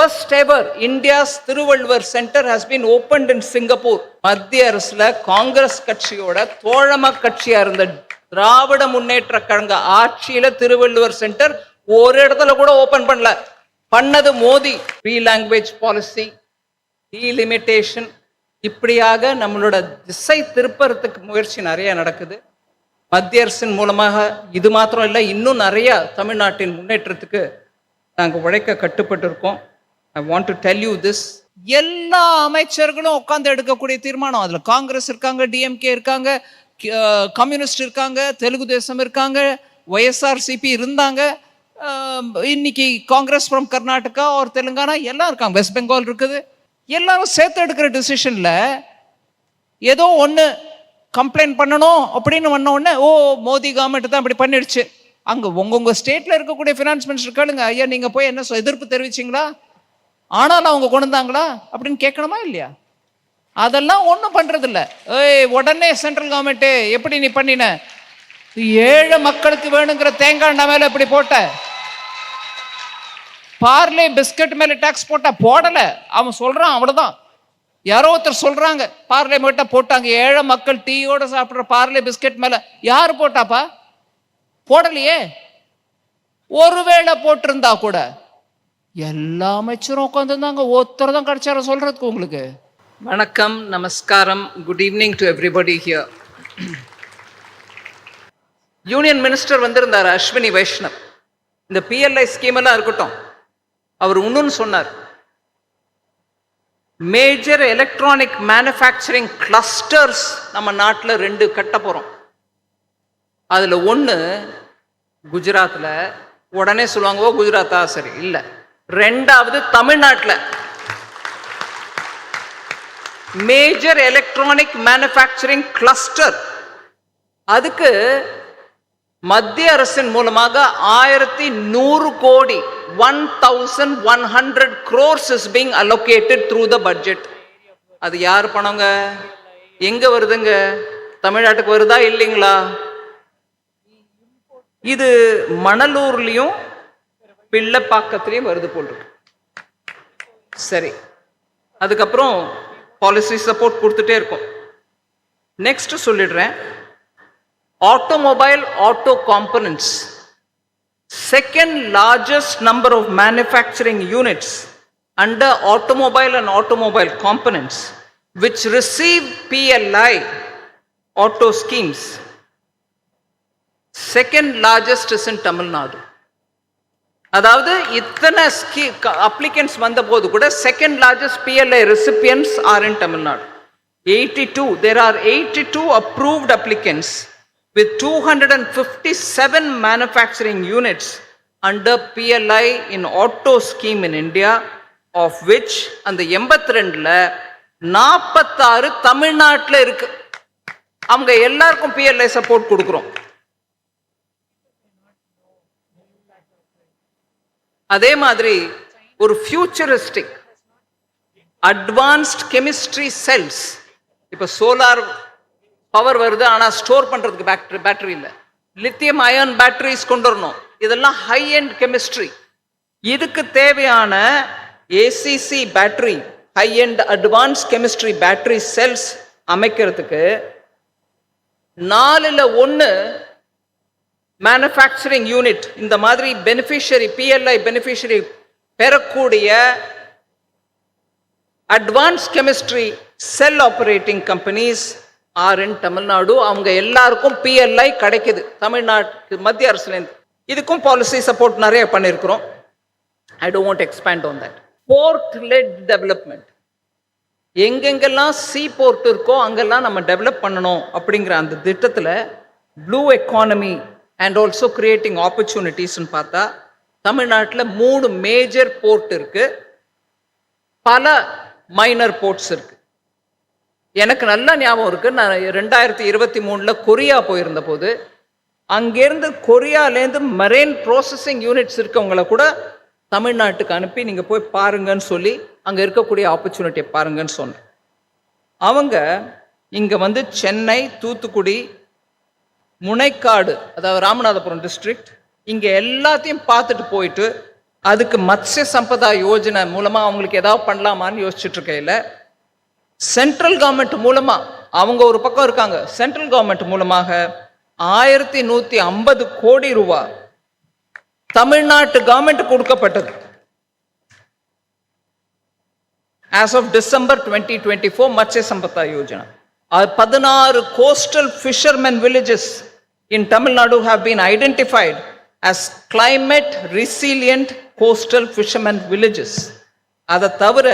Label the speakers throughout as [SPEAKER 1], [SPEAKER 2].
[SPEAKER 1] First ever India's Thiruvallur Center has been opened in Singapore. மத்திய அரசுல காங்கிரஸ் கட்சியோட தோழமை கட்சியா இருந்த திராவிட முன்னேற்ற கழக ஆட்சியில திருவள்ளுவர் சென்டர் ஒரு இடத்துல கூட ஓபன் பண்ணல. பண்ணது Modi. Free language policy, delimitation, இப்படியாக நம்மளோட திசை திருப்பறதுக்கு முயற்சி நிறைய நடக்குது. மத்திய அரசின் மூலமாக இது மாத்திரம் இல்லை, இன்னும் நிறைய தமிழ்நாட்டின் முன்னேற்றத்துக்கு நாங்கள் உழைக்க கட்டுப்பட்டு இருக்கோம். I want to tell you this. எல்லா அமைச்சர்களும் உட்கார்ந்து எடுக்கக்கூடிய தீர்மானம். அதுல காங்கிரஸ் இருக்காங்க, டிஎம்கே இருக்காங்க, கம்யூனிஸ்ட் இருக்காங்க, தெலுங்கு தேசம் இருக்காங்க, ஒய்எஸ்ஆர்சிபி இருந்தாங்க, இன்னைக்கு காங்கிரஸ் ஃப்ரம் கர்நாடகா ஒரு தெலுங்கானா எல்லாம் இருக்காங்க, வெஸ்ட் பெங்கால் இருக்குது. எல்லாரும் சேர்த்து எடுக்கிற டிசிஷன்ல ஏதோ ஒன்று கம்ப்ளைண்ட் பண்ணணும் அப்படின்னு வந்த உடனே ஓ மோடி கவர்மெண்ட் தான் அப்படி பண்ணிடுச்சு. அங்கே உங்க ஸ்டேட்ல இருக்கக்கூடிய ஃபினான்ஸ் மினிஸ்டர் கேளுங்க, ஐயா நீங்க போய் என்ன எதிர்ப்பு தெரிவிச்சிங்களா, ஆனாலும் அவங்க கொண்டு வந்தாங்களா அப்படின்னு கேட்கணுமா இல்லையா? அதெல்லாம் ஒன்றும் பண்றது இல்லை. உடனே சென்ட்ரல் கவர்மெண்ட் எப்படி நீ பண்ணின, ஏழை மக்களுக்கு வேணுங்கிற தேங்காய் எண்ணெய் மேல எப்படி போட்ட, பார்லே பிஸ்கட் மேல டாக்ஸ் போட்டா போடல, அவன் சொல்றான் அவ்வளவுதான். யாரோ ஒருத்தர் சொல்றாங்க பார்லே மேட்ட போட்டாங்க, ஏழை மக்கள் டீயோட சாப்பிட்ற பார்லே பிஸ்கட் மேல யாரு போட்டாப்பா? போடலையே. ஒருவேளை போட்டிருந்தா கூட எல்லா அமைச்சரும் உட்காந்துருந்தாங்க, ஒருத்தர் தான் கிடைச்சார சொல்றதுக்கு. உங்களுக்கு வணக்கம், நமஸ்காரம், good evening to everybody here. Union minister வந்திருந்தார் அஸ்வினி வைஷ்ணவ். இந்த பிஎல்ஐ ஸ்கீம் எல்லாம் இருக்கட்டும், அவர் இன்னொன்னு சொன்னார், மேஜர் எலக்ட்ரானிக் மேனுஃபேக்சரிங் கிளஸ்டர்ஸ் நம்ம நாட்டில் 2 கட்ட போகிறோம். அதில் ஒன்று குஜராத்தில். உடனே சொல்லுவாங்க ஓ குஜராத்தா, சரி இல்லை. 2வது தமிழ்நாட்டில் மேஜர் எலக்ட்ரானிக் மேனுஃபேக்சரிங் கிளஸ்டர். அதுக்கு மத்திய அரசின் மூலமாக 1100 கோடி 1100 crores is being allocated through the budget. அது யார் பணங்க, எங்க வருதுங்க? தமிழ்நாட்டுக்கு வருதா இல்லைங்களா? இது மணலூர்லயும் பிள்ளைப்பாக்கத்திலையும் வருது போட்டிருக்கு. சரி, அதுக்கப்புறம் பாலிசி சப்போர்ட் கொடுத்துட்டே இருக்கும். நெக்ஸ்ட் சொல்லிடுறேன், automobile auto components, second largest number of manufacturing units under automobile and automobile components which receive PLI auto schemes. Second largest is in Tamil Nadu. அதாவது இத்தனை அப்ளிகன்ஸ் வந்த போது கூட second largest PLI recipients are in Tamil Nadu. 82, there are 82 approved applicants with 257 manufacturing units under PLI in auto scheme in India, of which அந்த 82ல 46 தமிழ்நாட்டில் இருக்கு. அவங்க எல்லாருக்கும் PLI சப்போர்ட் கொடுக்குறோம். அதே மாதிரி ஒரு ஃபியூச்சரிஸ்டிக் அட்வான்ஸ்ட் கெமிஸ்ட்ரி செல்ஸ். இப்போ சோலார் பவர் வருது, ஆனால் ஸ்டோர் பண்ணுறதுக்கு பேட்டரி இல்லை, லித்தியம் அயன் பேட்டரிஸ் கொண்டு வரணும். இதெல்லாம் ஹை எண்ட் கெமிஸ்ட்ரி. இதுக்கு தேவையான ACC battery, high end advance chemistry battery cells அமைக்கிறதுக்கு 4ல் 1 மேனுஃபேக்சரிங் யூனிட் இந்த மாதிரி பெனிஃபிஷரி PLI பெனிஃபிஷரி பெறக்கூடிய advance chemistry cell operating companies are in Tamil Nadu. அவங்க எல்லாருக்கும் PLI கிடைக்குது தமிழ்நாட்டு மத்திய அரசுலேருந்து. இதுக்கும் பாலிசி சப்போர்ட் நிறைய பண்ணியிருக்கிறோம். I don't want to expand on that. Port led development, எங்கெங்கெல்லாம் சீ போர்ட் இருக்கோ அங்கெல்லாம் நம்ம டெவலப் பண்ணணும் அப்படிங்கிற அந்த திட்டத்தில் blue economy and also creating ஆப்பர்ச்சுனிட்டிஸ்ன்னு பார்த்தா தமிழ்நாட்டில் 3 மேஜர் போர்ட் இருக்கு, பல மைனர் போர்ட்ஸ் இருக்கு. எனக்கு நல்ல ஞாபகம் இருக்கு, நான் 2023 கொரியா போயிருந்த போது அங்கேருந்து கொரியாலேருந்து மரைன் ப்ராசஸிங் யூனிட்ஸ் இருக்கவங்களை கூட தமிழ்நாட்டுக்கு அனுப்பி நீங்கள் போய் பாருங்கன்னு சொல்லி அங்கே இருக்கக்கூடிய ஆப்பர்ச்சுனிட்டியை பாருங்கன்னு சொன்னேன். அவங்க இங்கே வந்து சென்னை, தூத்துக்குடி, முனைக்காடு, அதாவது ராமநாதபுரம் டிஸ்ட்ரிக்ட், இங்கே எல்லாத்தையும் பார்த்துட்டு போயிட்டு அதுக்கு மத்ஸ்ய சம்பதா யோஜனை மூலமா அவங்களுக்கு ஏதாவது பண்ணலாமான்னு யோசிச்சுட்டு இருக்கையில சென்ட்ரல் கவர்மெண்ட் மூலமா அவங்க ஒரு பக்கம் இருக்காங்க, சென்ட்ரல் கவர்மெண்ட் மூலமாக 1150 கோடி ரூபாய் தமிழ்நாட்டு கவர்மெண்ட் கொடுக்கப்பட்டது. As of December 2024, Matsya Sampada Yojana 16 coastal fishermen villages in Tamil Nadu have been identified as climate resilient coastal fishermen villages. அதை தவிர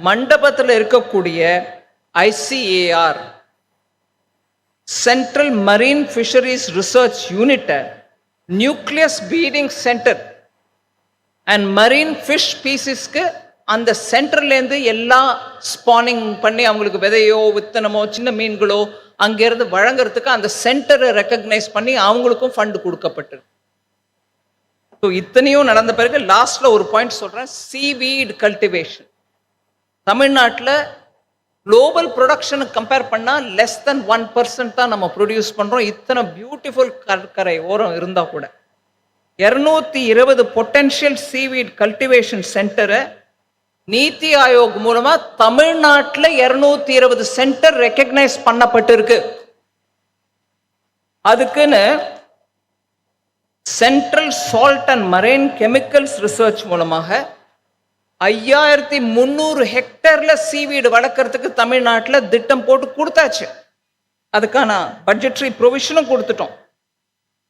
[SPEAKER 1] மண்டபத்தில் இருக்கக்கூடிய ICAR Central Marine Fisheries Research Unit, Nucleus Breeding Center and marine fish species-க்கு அந்த சென்டர்லேருந்து எல்லாம் spawning பண்ணி அவங்களுக்கு விதையோ வித்தனமோ சின்ன மீன்களோ அங்கேருந்து வழங்குறதுக்கு அந்த சென்டரை ரெக்கக்னைஸ் பண்ணி அவங்களுக்கும் ஃபண்டு கொடுக்கப்பட்டது. ஸோ இத்தனையும் நடந்த பிறகு லாஸ்ட்ல ஒரு பாயிண்ட் சொல்றேன், சீவீட் கல்டிவேஷன் தமிழ்நாட்டில் குளோபல் ப்ரொடக்ஷனுக்கு கம்பேர் பண்ணால் லெஸ் தென் 1% தான் நம்ம ப்ரொடியூஸ் பண்ணுறோம். இத்தனை பியூட்டிஃபுல் கடற்கரை ஓரம் இருந்தால் கூட 220 பொட்டென்ஷியல் சீவீட் கல்டிவேஷன் சென்டரை நீத்தி ஆயோக் மூலமா தமிழ்நாட்டில் 220 சென்டர் ரெக்கக்னைஸ் பண்ணப்பட்டிருக்கு. அதுக்குன்னு central salt and marine chemicals research மூலமாக 5300 ஹெக்டேர்ல சீவீடு வளர்க்கறதுக்கு தமிழ்நாட்டில் திட்டம் போட்டு கொடுத்தாச்சு. அதுக்கான பட்ஜெட்டரி ப்ரொவிஷனும் கொடுத்துட்டோம்.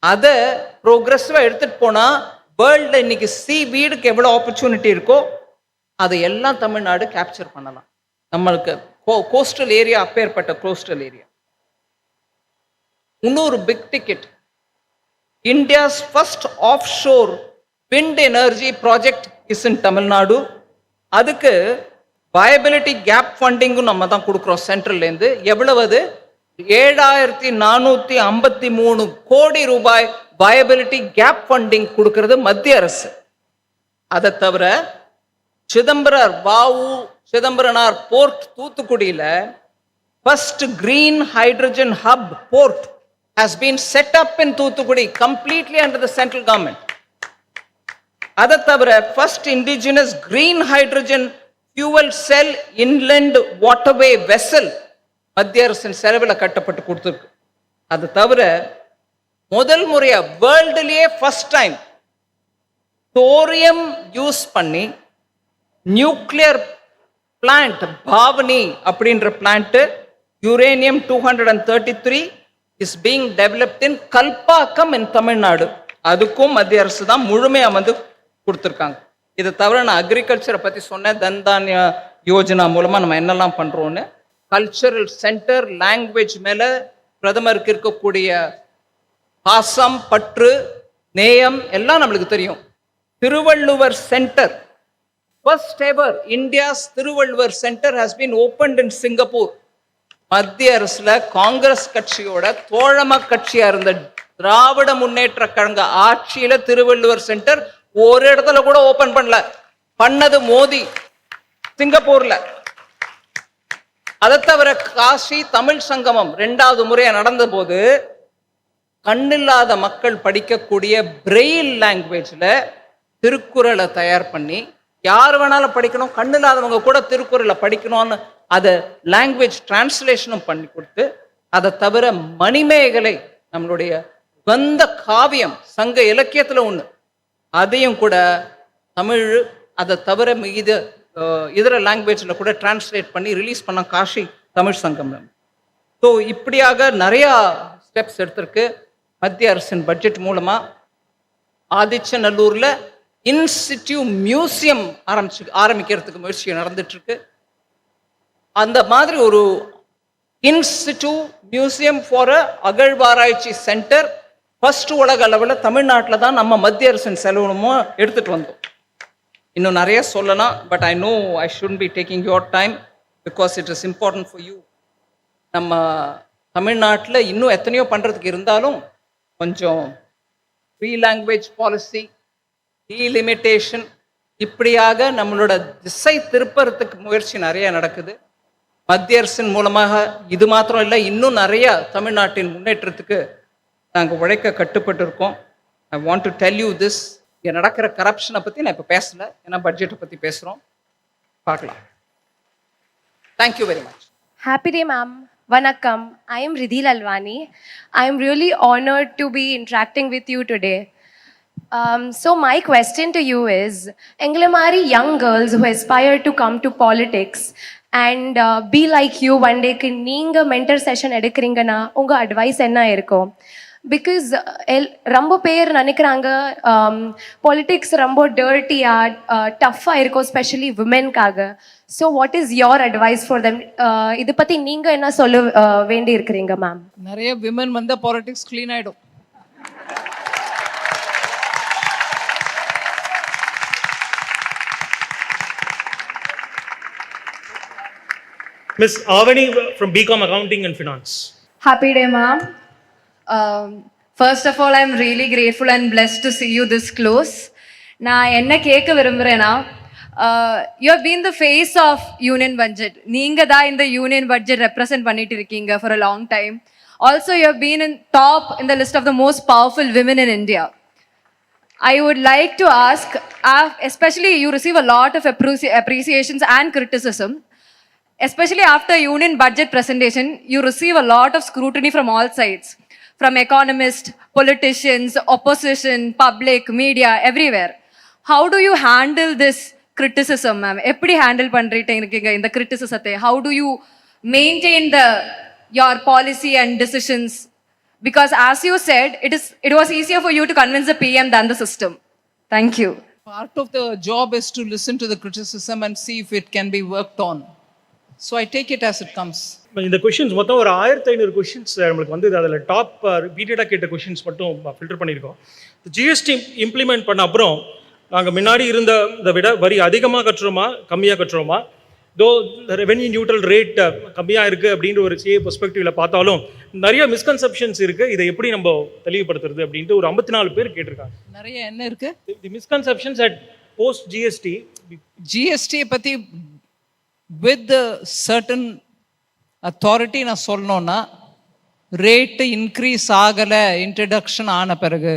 [SPEAKER 1] அதை ப்ரோக்ரெசிவா எடுத்துட்டு போனா வேர்ல்ட்ல இன்னைக்கு சீவீடுக்கு எவ்வளவு ஆப்பர்ச்சுனிட்டி இருக்கோ அதை எல்லாம் தமிழ்நாடு கேப்சர் பண்ணலாம். நம்மளுக்கு கோஸ்டல் ஏரியா, அப்பேற்பட்ட கோஸ்டல் ஏரியா. இன்னொரு big ticket, India's first off shore wind energy project is in Tamil Nadu. அதுக்கு வயபிலிட்டி கேப் ஃபண்டிங்கும் நம்ம தான் கொடுக்குறோம் சென்ட்ரல்லேருந்து. எவ்வளவு? 7453 கோடி ரூபாய் வயபிலிட்டி கேப் ஃபண்டிங் கொடுக்கிறது மத்திய அரசு. அதை தவிர சிதம்பரனார் போர்ட் தூத்துக்குடியில first green hydrogen hub port has been set up in Thoothukudi completely under the central government. அதை தவிர first indigenous green hydrogen fuel cell inland waterway vessel மத்திய அரசின் செலவில் கட்டப்பட்டு கொடுத்துருக்கு. அது தவிர முதல் முறையா வேர்ல்டுலயே ஃபர்ஸ்ட் டைம் தோரியம் யூஸ் பண்ணி நியூக்ளியர் பிளான்ட் பாவனி அப்படின்ற plant uranium 233 is being developed in Kalpakkam in Tamil Nadu. அதுக்கும் மத்திய அரசு தான் முழுமையா வந்து கொடுத்துருக்காங்க. இதை தவிர நான் அக்ரிகல்ச்சரை பத்தி சொன்னேன், தன்தானிய யோஜனா மூலமா நம்ம என்னெல்லாம் பண்றோம்னு. கல்ச்சரல் சென்டர், லாங்குவேஜ் மேல பிரதமருக்கு இருக்கக்கூடிய பாசம், பற்று, நேயம் எல்லாம் நம்மளுக்கு தெரியும். Thiruvalluvar centre, first ever India's Thiruvalluvar centre has been opened in Singapore. மத்திய அரசுல காங்கிரஸ் கட்சியோட தோழம கட்சியா இருந்த திராவிட முன்னேற்ற கழக ஆட்சியில திருவள்ளுவர் சென்டர் ஒரு இடத்துல கூட ஓபன் பண்ணல. பண்ணது மோடி சிங்கப்பூர்ல. அதை தவிர காசி தமிழ் சங்கமம் 2வது முறையா நடந்த போது கண்ணில்லாத மக்கள் படிக்கக்கூடிய பிரெயில் லாங்குவேஜ்ல திருக்குறளை தயார் பண்ணி யார் வேணாலும் படிக்கணும், கண்ணு இல்லாதவங்க கூட திருக்குறளை படிக்கணும்னு அதை லாங்குவேஜ் டிரான்ஸ்லேஷனும் பண்ணி கொடுத்து, அதை தவிர மணிமேகலை நம்மளுடைய வந்த காவியம் சங்க இலக்கியத்துல ஒண்ணு, அதையும் கூட தமிழ், அதை தவிர இதர லாங்குவேஜ்ல கூட டிரான்ஸ்லேட் பண்ணி ரிலீஸ் பண்ண காஷி தமிழ் சங்கம். ஸோ இப்படியாக நிறைய ஸ்டெப்ஸ் எடுத்திருக்கு மத்திய அரசின் பட்ஜெட் மூலமா. ஆதிச்சநல்லூர்ல இன்ஸ்டிடியூட் மியூசியம் ஆரம்பிக்கிறதுக்கு முயற்சி நடந்துட்டு இருக்கு. அந்த மாதிரி ஒரு இன்ஸ்டிடியூட் மியூசியம் ஃபார் அகழ்வாராய்ச்சி சென்டர் ஃபர்ஸ்ட் உலக அளவில் தமிழ்நாட்டில் தான் நம்ம மத்திய அரசின் செலவுமோ எடுத்துட்டு வந்தோம். இன்னும் நிறைய சொல்லலாம், but I know I should be taking your time because it is important for you. நம்ம தமிழ்நாட்டில் இன்னும் எத்தனையோ பண்ணுறதுக்கு இருந்தாலும் கொஞ்சம் ஃப்ரீ லாங்குவேஜ் பாலிசி, டீலிமிட்டேஷன், இப்படியாக நம்மளோட திசை திருப்பறதுக்கு முயற்சி நிறைய நடக்குது மத்திய அரசின் மூலமாக. இது மாத்திரம் இல்லை, இன்னும் நிறைய தமிழ்நாட்டின் முன்னேற்றத்துக்கு நாங்கள் உழைக்க கட்டுப்பட்டு இருக்கோம். I want to tell you this. இங்கே நடக்கிற கரப்ஷனை பற்றி நான் இப்போ பேசலை, ஏன்னா பட்ஜெட்டை பற்றி பேசுகிறோம், பார்க்கலாம். Thank you very much.
[SPEAKER 2] Happy day, ma'am. Vanakkam. I am Ridhi Lalwani. I am really honored to be interacting with you today. So my question to you is, Englamari young girls who aspire to come to politics and be like you one day, neenga mentor session edukringana unga advice enna irukum? Because ரொம்ப பேர் நினைக்கிறாங்க politics ரொம்ப டர்ட்டியாக டஃப்பாக இருக்கும், specially விமென்காக. So what is your advice for them? இதை பற்றி நீங்கள் என்ன சொல்ல வேண்டி இருக்கிறீங்க மேம்?
[SPEAKER 1] நிறைய விமன் வந்த பாலிடிக்ஸ் க்ளீன் ஆகிடும்.
[SPEAKER 3] Miss Avani from BCom Accounting and Finance.
[SPEAKER 4] Happy day, ma'am. First of all, I'm really grateful and blessed to see you this close. நான் என்ன கேட்க விரும்புகிறேன்னா, you have been the face of union budget. நீங்கள் தான் இந்த union budget represent பண்ணிட்டு இருக்கீங்க for a long time. Also, you have been in top in the list of the most powerful women in India. I would like to ask, especially you receive a lot of appreciations and criticism. Especially after union budget presentation, you receive a lot of scrutiny from all sides. From economists, politicians, opposition, public, media, everywhere. How do you handle this criticism, ma'am? Eppadi handle pandreenga in the criticism? How do you maintain your policy and decisions? Because as you said, it was easier for you to convince the PM than the system. Thank you.
[SPEAKER 1] Part of the job is to listen to the criticism and see if it can be worked on. So I take it as it comes.
[SPEAKER 3] இந்த questions மொத்தம் ஒரு 1500 questions நம்மளுக்கு வந்து அதில் top ரிப்பீட்டடாக கேட்ட questions மட்டும் filter பண்ணியிருக்கோம். ஜிஎஸ்டி இம்ப்ளிமெண்ட் பண்ண அப்புறம் நாங்கள் முன்னாடி இருந்ததை விட வரி அதிகமாக கட்டுறோமா கம்மியாக கட்டுறோமா, தோ ரெவென்யூ நியூட்ரல் ரேட் கம்மியாக இருக்குது அப்படின்ற ஒரு சிஏ பெர்ஸ்பெக்டிவில் பார்த்தாலும் நிறைய மிஸ்கன்செப்ஷன்ஸ் இருக்குது. இதை எப்படி நம்ம தெளிவுபடுத்துறது அப்படின்ட்டு ஒரு 54 பேர் கேட்டிருக்காங்க.
[SPEAKER 1] நிறைய என்ன இருக்குது?
[SPEAKER 3] தி மிஸ்கன்செப்ஷன்ஸ் அட் போஸ்ட்
[SPEAKER 1] ஜிஎஸ்டியை பற்றி with the certain authority நான் சொல்லணும்னா, ரேட்டு இன்க்ரீஸ் ஆகலை இன்ட்ரடக்ஷன் ஆன பிறகு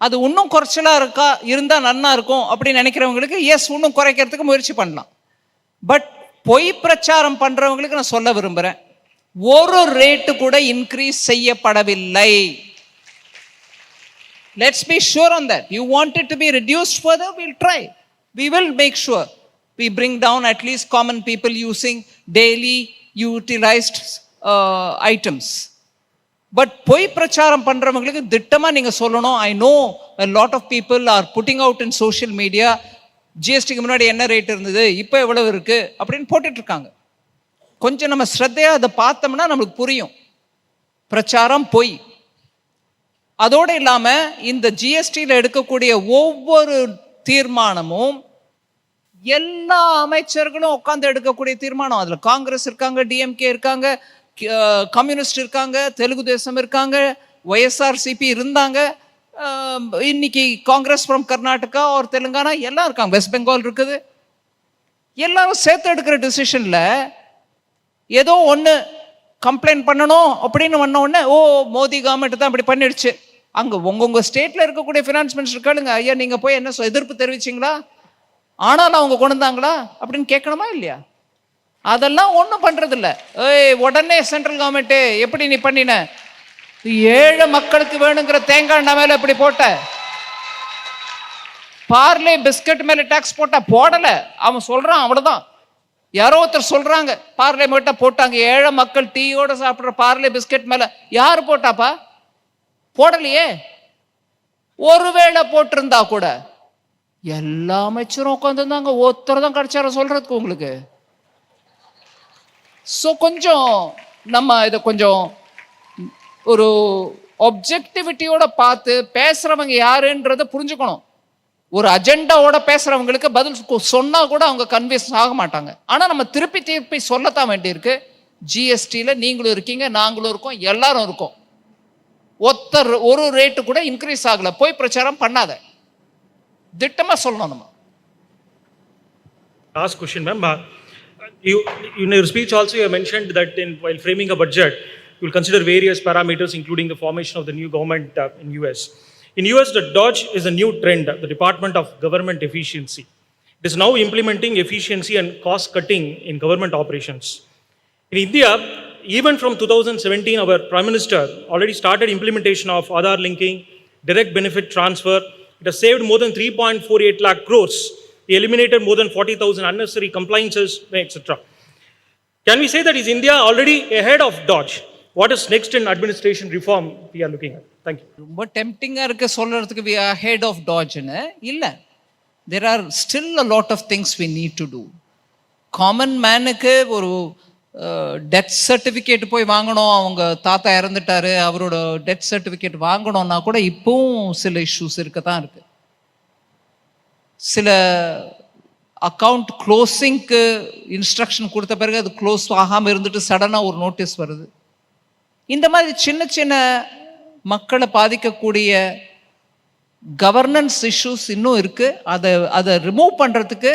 [SPEAKER 1] அது இன்னும் குறைச்சலாக இருந்தால் நல்லா இருக்கும் அப்படின்னு நினைக்கிறவங்களுக்கு எஸ் இன்னும் குறைக்கிறதுக்கு முயற்சி பண்ணலாம். பட் பொய் பிரச்சாரம் பண்ணுறவங்களுக்கு நான் சொல்ல விரும்புகிறேன், ஒரு ரேட்டு கூட இன்க்ரீஸ் செய்யப்படவில்லை. Let's be sure on that. You want it to be reduced further, will try, we will make sure we bring down at least common people using daily utilized items. But poi pracharam பண்றவங்களுக்கு திட்டமா நீங்க சொல்லணும். I know a lot of people are putting out in social media, ஜிஎஸ்டிக்கு முன்னாடி என்ன rate இருந்தது இப்போ எவ்வளவு இருக்கு அப்படின்னு போட்டுட்டு இருக்காங்க. கொஞ்சம் நம்ம ஸ்ரத்தையா அதை பார்த்தோம்னா நம்மளுக்கு புரியும். பிரச்சாரம் பொய். அதோடு இல்லாம இந்த ஜிஎஸ்டியில் எடுக்கக்கூடிய ஒவ்வொரு தீர்மானமும் எல்லா அமைச்சர்களும் உட்காந்து எடுக்கக்கூடிய தீர்மானம். அதில் காங்கிரஸ் இருக்காங்க, டிஎம்கே இருக்காங்க, கம்யூனிஸ்ட் இருக்காங்க, தெலுங்கு தேசம் இருக்காங்க, ஒய்எஸ்ஆர்சிபி இருந்தாங்க, இன்னைக்கு காங்கிரஸ் ஃப்ரம் கர்நாடகா ஒரு தெலுங்கானா எல்லாம் இருக்காங்க, வெஸ்ட் பெங்கால் இருக்குது. எல்லாரும் சேர்த்து எடுக்கிற டிசிஷனில் ஏதோ ஒன்று கம்ப்ளைண்ட் பண்ணணும் அப்படின்னு பண்ண உடனே ஓ மோடி கவர்மெண்ட் தான் அப்படி பண்ணிடுச்சு. அங்கே உங்கள் ஸ்டேட்டில் இருக்கக்கூடிய ஃபினான்ஸ் மினிஸ்டர் கேளுங்க, ஐயா நீங்கள் போய் என்ன எதிர்ப்பு தெரிவிச்சிங்களா, ஆனாலும் அவங்க கொண்டு வந்தாங்களா அப்படின்னு கேட்கணுமா இல்லையா? அதெல்லாம் ஒன்றும் பண்றதில்ல. உடனே சென்ட்ரல் கவர்மெண்ட்டு எப்படி நீ பண்ணின, ஏழை மக்களுக்கு வேணுங்கிற தேங்காய் எண்ணெய் மேல எப்படி போட்ட, பார்லே பிஸ்கட் மேல டாக்ஸ் போட்டா போடல, அவன் சொல்றான் அவ்வளவுதான். யாரோ ஒருத்தர் சொல்றாங்க பார்லே மேட்டா போட்டாங்க, ஏழை மக்கள் டீயோட சாப்பிட்ற பார்லே பிஸ்கட் மேல யாரு போட்டாப்பா? போடலையே. ஒருவேளை போட்டிருந்தா கூட எல்லா அமைச்சரும் உட்காந்துருந்தாங்க, ஒருத்தர் தான் கிடைச்சார சொல்றதுக்கு உங்களுக்கு. ஸோ கொஞ்சம் நம்ம இதை கொஞ்சம் ஒரு ஆப்ஜெக்டிவிட்டியோட பார்த்து பேசுறவங்க யாருன்றதை புரிஞ்சுக்கணும். ஒரு அஜெண்டாவோட பேசுறவங்களுக்கு பதில் சொன்னா கூட அவங்க கன்வின்ஸ் ஆக மாட்டாங்க. ஆனா நம்ம திருப்பி திருப்பி சொல்லத்தான் வேண்டியிருக்கு. ஜிஎஸ்டியில் நீங்களும் இருக்கீங்க, நாங்களும் இருக்கோம், எல்லாரும் இருக்கோம். ஒரு ரேட்டு கூட இன்க்ரீஸ் ஆகல. போய் பிரச்சாரம் பண்ணாத, திட்டமா சொல்லணும் நம்ம.
[SPEAKER 3] Last question, ma'am. In your speech also you have mentioned that while framing a budget, you will consider various parameters including the formation of the new government in US. In US, the DOGE is a new trend, the Department of Government Efficiency. It is now implementing efficiency and cost cutting in government operations. In India, even from 2017, our Prime Minister already started implementation of Aadhaar linking, direct benefit transfer. It has saved more than 3.48 lakh crores. We eliminated more than 40,000 unnecessary compliances, etc. Can we say that is India already ahead of DOGE? What is next in administration reform we are looking at? Thank you.
[SPEAKER 1] ரொம்ப டெம்ப்டிங்காக இருக்க சொல்கிறதுக்கு we are head of டாஜ்னு இல்லை. There are still a lot of things we need to do. Common மேனுக்கு ஒரு death certificate போய் வாங்கணும், அவங்க தாத்தா இறந்துட்டாரு, அவரோட டெத் சர்டிஃபிகேட் வாங்கணும்னா கூட இப்போவும் சில இஷ்யூஸ் இருக்க தான் இருக்கு. சில அக்கௌண்ட் க்ளோசிங்க்கு இன்ஸ்ட்ரக்ஷன் கொடுத்த பிறகு அது க்ளோஸ் ஆகாமல் இருந்துட்டு சடனாக ஒரு நோட்டீஸ் வருது. இந்த மாதிரி சின்ன சின்ன மக்களை பாதிக்கக்கூடிய கவர்னன்ஸ் இஷ்யூஸ் இன்னும் இருக்குது. அதை ரிமூவ் பண்ணுறதுக்கு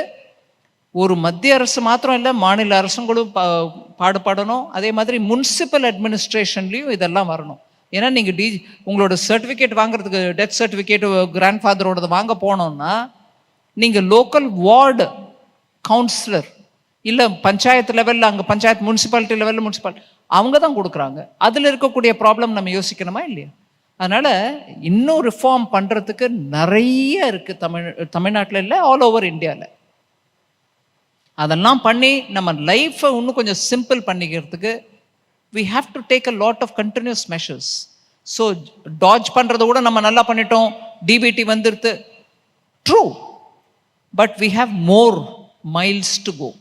[SPEAKER 1] ஒரு மத்திய அரசு மாத்திரம் இல்லை, மாநில அரசுங்களும் பாடுபடணும். அதே மாதிரி முனிசிபல் அட்மினிஸ்ட்ரேஷன்லேயும் இதெல்லாம் வரணும். ஏன்னா நீங்கள் உங்களோட சர்டிஃபிகேட் வாங்குறதுக்கு, டெத் சர்டிஃபிகேட் கிராண்ட் ஃபாதரோடது வாங்க போனோம்னா நீங்கள் லோக்கல் வார்டு கவுன்சிலர் இல்லை பஞ்சாயத்து லெவலில், அங்கே பஞ்சாயத்து முனிசிபாலிட்டி லெவலில் அவங்க தான் கொடுக்குறாங்க. அதில் இருக்கக்கூடிய ப்ராப்ளம் நம்ம யோசிக்கணுமா இல்லையா? அதனால் இன்னும் ரிஃபார்ம் பண்ணுறதுக்கு நிறைய இருக்குது தமிழ்நாட்டில் இல்லை, ஆல் ஓவர் இந்தியாவில். அதெல்லாம் பண்ணி நம்ம லைஃப்பை இன்னும் கொஞ்சம் சிம்பிள் பண்ணிக்கிறதுக்கு we have to take a lot of continuous measures. So dodge பண்ணுறத கூட நம்ம நல்லா பண்ணிட்டோம், டிபிடி வந்துடுது, true, but we have more miles to go.